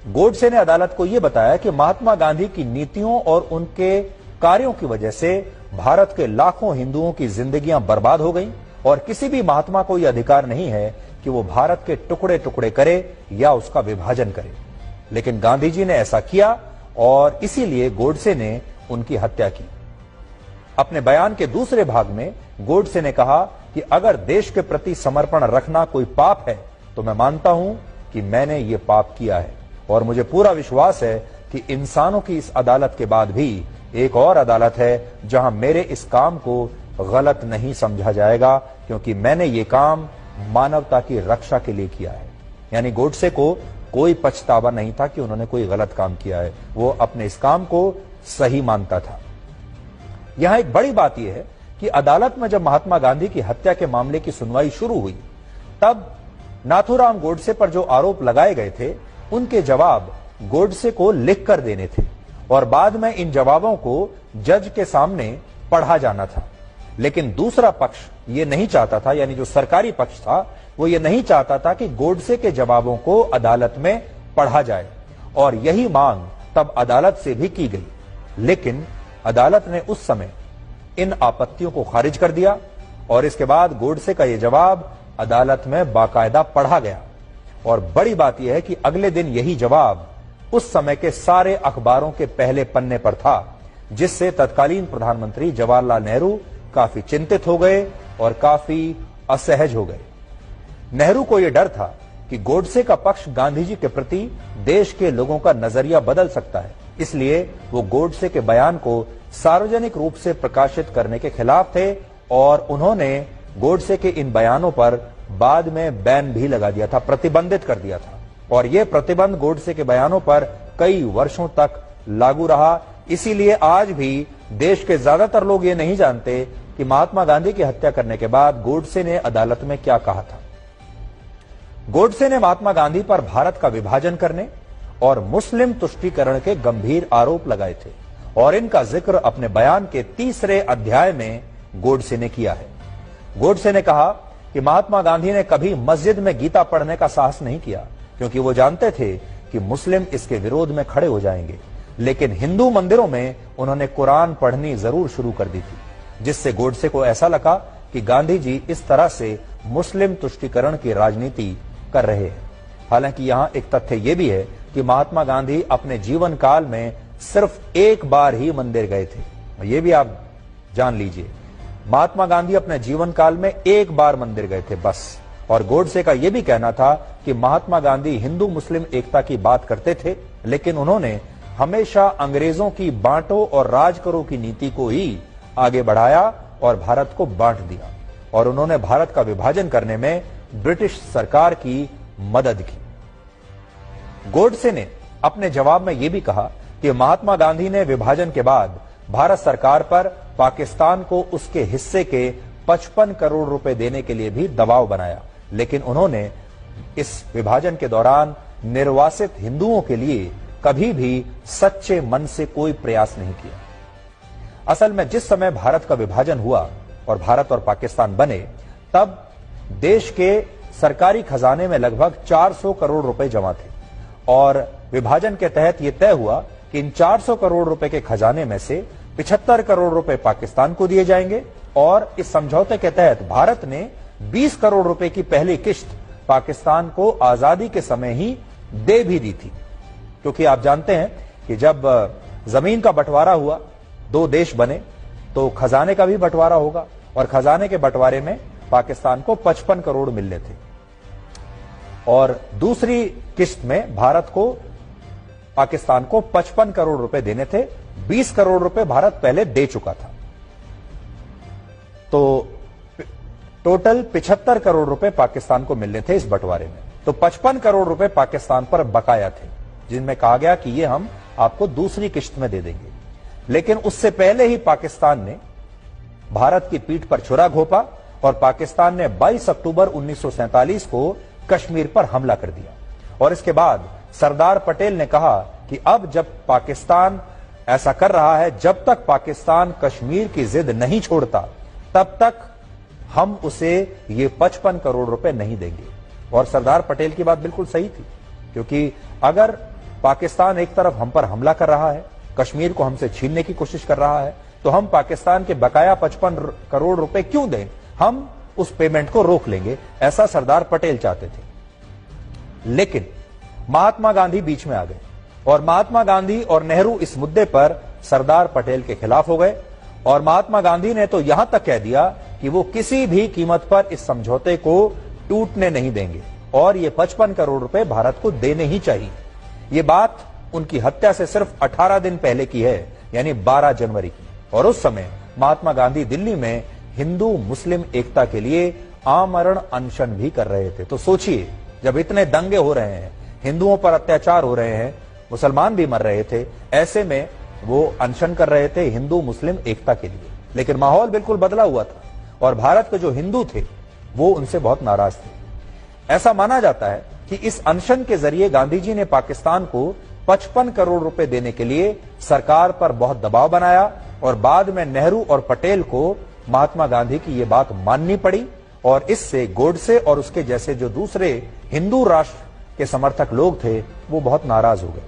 गोडसे ने अदालत को यह बताया कि महात्मा गांधी की नीतियों और उनके कार्यों की वजह से भारत के लाखों हिंदुओं की जिंदगियां बर्बाद हो गईं और किसी भी महात्मा को यह अधिकार नहीं है कि वो भारत के टुकड़े टुकड़े करे या उसका विभाजन करे। लेकिन गांधी जी ने ऐसा किया और इसीलिए गोडसे ने उनकी हत्या की। अपने बयान के दूसरे भाग में गोडसे ने कहा कि अगर देश के प्रति समर्पण रखना कोई पाप है तो मैं मानता हूं कि मैंने ये पाप किया है और मुझे पूरा विश्वास है कि इंसानों की इस अदालत के बाद भी एक और अदालत है जहां मेरे इस काम को गलत नहीं समझा जाएगा, क्योंकि मैंने ये काम मानवता की रक्षा के लिए किया है। यानी गोडसे को कोई पछतावा नहीं था कि उन्होंने कोई गलत काम किया है, वो अपने इस काम को सही मानता था। यहां एक बड़ी बात यह है कि अदालत में जब महात्मा गांधी की हत्या के मामले की सुनवाई शुरू हुई तब नाथूराम गोडसे पर जो आरोप लगाए गए थे उनके जवाब गोडसे को लिख कर देने थे और बाद में इन जवाबों को जज के सामने पढ़ा जाना था। लेकिन दूसरा पक्ष ये नहीं चाहता था, यानी जो सरकारी पक्ष था वो ये नहीं चाहता था कि गोडसे के जवाबों को अदालत में पढ़ा जाए और यही मांग तब अदालत से भी की गई। लेकिन अदालत ने उस समय इन आपत्तियों को खारिज कर दिया और इसके बाद गोडसे का यह जवाब अदालत में बाकायदा पढ़ा गया। और बड़ी बात यह है कि अगले दिन यही जवाब उस समय के सारे अखबारों के पहले पन्ने पर था, जिससे तत्कालीन प्रधानमंत्री जवाहरलाल नेहरू काफी चिंतित हो गए और काफी असहज हो गए। नेहरू को यह डर था कि गोडसे का पक्ष गांधी जी के प्रति देश के लोगों का नजरिया बदल सकता है, इसलिए वो गोडसे के बयान को सार्वजनिक रूप से प्रकाशित करने के खिलाफ थे और उन्होंने गोडसे के इन बयानों पर बाद में बैन भी लगा दिया था, प्रतिबंधित कर दिया था। और यह प्रतिबंध गोडसे के बयानों पर कई वर्षों तक लागू रहा। इसीलिए आज भी देश के ज्यादातर लोग ये नहीं जानते कि महात्मा गांधी की हत्या करने के बाद गोडसे ने अदालत में क्या कहा था। गोडसे ने महात्मा गांधी पर भारत का विभाजन करने और मुस्लिम तुष्टीकरण के गंभीर आरोप लगाए थे और इनका जिक्र अपने बयान के तीसरे अध्याय में गोडसे ने किया है। गोडसे ने कहा कि महात्मा गांधी ने कभी मस्जिद में गीता पढ़ने का साहस नहीं किया, क्योंकि वो जानते थे कि मुस्लिम इसके विरोध में खड़े हो जाएंगे। लेकिन हिंदू मंदिरों में उन्होंने कुरान पढ़नी जरूर शुरू कर दी थी, जिससे गोडसे को ऐसा लगा कि गांधी जी इस तरह से मुस्लिम तुष्टीकरण की राजनीति कर रहे हैं। हालांकि यहां एक तथ्य यह भी है कि महात्मा गांधी अपने जीवन काल में सिर्फ एक बार ही मंदिर गए थे। यह भी आप जान लीजिए, महात्मा गांधी अपने जीवन काल में एक बार मंदिर गए थे बस। और गोडसे का यह भी कहना था कि महात्मा गांधी हिंदू मुस्लिम एकता की बात करते थे, लेकिन उन्होंने हमेशा अंग्रेजों की बांटो और राज करो की नीति को ही आगे बढ़ाया और भारत को बांट दिया और उन्होंने भारत का विभाजन करने में ब्रिटिश सरकार की मदद की। गोडसे ने अपने जवाब में यह भी कहा कि महात्मा गांधी ने विभाजन के बाद भारत सरकार पर पाकिस्तान को उसके हिस्से के 55 करोड़ रुपए देने के लिए भी दबाव बनाया, लेकिन उन्होंने इस विभाजन के दौरान निर्वासित हिंदुओं के लिए कभी भी सच्चे मन से कोई प्रयास नहीं किया। असल में जिस समय भारत का विभाजन हुआ और भारत और पाकिस्तान बने, तब देश के सरकारी खजाने में लगभग 400 करोड़ रुपए जमा थे और विभाजन के तहत यह तय हुआ कि इन 400 करोड़ रुपए के खजाने में से 75 करोड़ रुपए पाकिस्तान को दिए जाएंगे और इस समझौते के तहत भारत ने 20 करोड़ रुपए की पहली किश्त पाकिस्तान को आजादी के समय ही दे भी दी थी, क्योंकि आप जानते हैं कि जब जमीन का बंटवारा हुआ, दो देश बने, तो खजाने का भी बंटवारा होगा और खजाने के बंटवारे में पाकिस्तान को 55 करोड़ मिलने थे और दूसरी किश्त में भारत को पाकिस्तान को 55 करोड़ रुपए देने थे। 20 करोड़ रुपए भारत पहले दे चुका था, तो टोटल 75 करोड़ रुपए पाकिस्तान को मिलने थे इस बंटवारे में। तो 55 करोड़ रुपए पाकिस्तान पर बकाया थे, जिनमें कहा गया कि ये हम आपको दूसरी किश्त में दे देंगे। लेकिन उससे पहले ही पाकिस्तान ने भारत की पीठ पर छुरा घोंपा और पाकिस्तान ने 22 अक्टूबर 1947 को कश्मीर पर हमला कर दिया और इसके बाद सरदार पटेल ने कहा कि अब जब पाकिस्तान ऐसा कर रहा है, जब तक पाकिस्तान कश्मीर की जिद नहीं छोड़ता तब तक हम उसे ये 55 करोड़ रुपए नहीं देंगे। और सरदार पटेल की बात बिल्कुल सही थी, क्योंकि अगर पाकिस्तान एक तरफ हम पर हमला कर रहा है, कश्मीर को हमसे छीनने की कोशिश कर रहा है, तो हम पाकिस्तान के बकाया 55 करोड़ रुपए क्यों दें, हम उस पेमेंट को रोक लेंगे, ऐसा सरदार पटेल चाहते थे। लेकिन महात्मा गांधी बीच में आ गए और महात्मा गांधी और नेहरू इस मुद्दे पर सरदार पटेल के खिलाफ हो गए और महात्मा गांधी ने तो यहां तक कह दिया कि वो किसी भी कीमत पर इस समझौते को टूटने नहीं देंगे और ये 55 करोड़ रुपए भारत को देने ही चाहिए। ये बात उनकी हत्या से सिर्फ 18 दिन पहले की है, यानी 12 जनवरी की, और उस समय महात्मा गांधी दिल्ली में हिंदू मुस्लिम एकता के लिए आमरण अनशन भी कर रहे थे। तो सोचिए, जब इतने दंगे हो रहे हैं, हिंदुओं पर अत्याचार हो रहे हैं, मुसलमान भी मर रहे थे, ऐसे में वो अनशन कर रहे थे हिंदू मुस्लिम एकता के लिए। लेकिन माहौल बिल्कुल बदला हुआ था और भारत के जो हिंदू थे वो उनसे बहुत नाराज थे। ऐसा माना जाता है कि इस अनशन के जरिए गांधी जी ने पाकिस्तान को 55 करोड़ रुपए देने के लिए सरकार पर बहुत दबाव बनाया और बाद में नेहरू और पटेल को महात्मा गांधी की ये बात माननी पड़ी और इससे गोडसे और उसके जैसे जो दूसरे हिंदू राष्ट्र के समर्थक लोग थे वो बहुत नाराज हो गए।